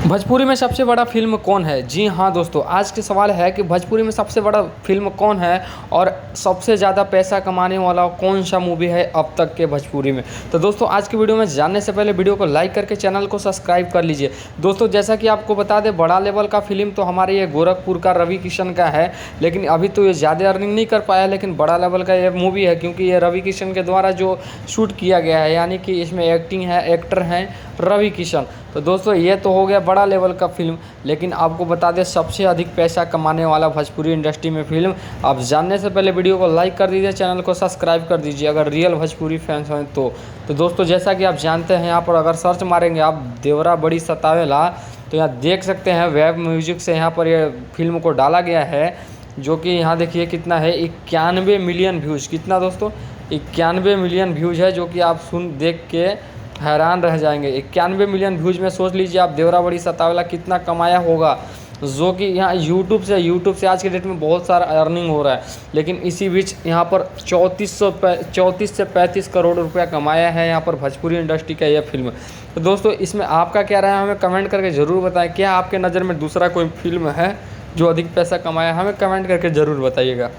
भोजपुरी में सबसे बड़ा फ़िल्म कौन है? जी हाँ दोस्तों, आज के सवाल है कि भोजपुरी में सबसे बड़ा फ़िल्म कौन है और सबसे ज़्यादा पैसा कमाने वाला कौन-सा मूवी है अब तक के भोजपुरी में। तो दोस्तों आज की वीडियो में जानने से पहले वीडियो को लाइक करके चैनल को सब्सक्राइब कर लीजिए। दोस्तों जैसा कि आपको बता दें, बड़ा लेवल का फ़िल्म तो हमारे ये गोरखपुर का रवि किशन का है, लेकिन अभी तो ये ज़्यादा अर्निंग नहीं कर पाया, लेकिन बड़ा लेवल का ये मूवी है क्योंकि ये रवि किशन के द्वारा जो शूट किया गया है, यानी कि इसमें एक्टर हैं रवि किशन। तो दोस्तों ये तो हो गया बड़ा लेवल का फ़िल्म, लेकिन आपको बता दें सबसे अधिक पैसा कमाने वाला भोजपुरी इंडस्ट्री में फ़िल्म। आप जानने से पहले वीडियो को लाइक कर दीजिए, चैनल को सब्सक्राइब कर दीजिए अगर रियल भोजपुरी फैंस हैं तो दोस्तों जैसा कि आप जानते हैं, यहाँ पर अगर सर्च मारेंगे आप देवरा बड़ी सतावेला, तो यहाँ देख सकते हैं वेब म्यूजिक से यहाँ पर ये फिल्म को डाला गया है, जो कि यहाँ देखिए कितना है 91 मिलियन व्यूज़। कितना दोस्तों? 91 मिलियन व्यूज़ है, जो कि आप देख के हैरान रह जाएंगे। 91 मिलियन व्यूज़ में सोच लीजिए आप देवरा बड़ी सतावेला कितना कमाया होगा, जो कि यहाँ यूट्यूब से आज के डेट में बहुत सारा अर्निंग हो रहा है। लेकिन इसी बीच यहाँ पर 34 से 35 करोड़ रुपया कमाया है यहाँ पर भोजपुरी इंडस्ट्री का यह फिल्म। तो दोस्तों इसमें आपका क्या राय है, हमें कमेंट करके ज़रूर बताएं। क्या आपके नज़र में दूसरा कोई फिल्म है जो अधिक पैसा कमाया? हमें कमेंट करके ज़रूर बताइएगा।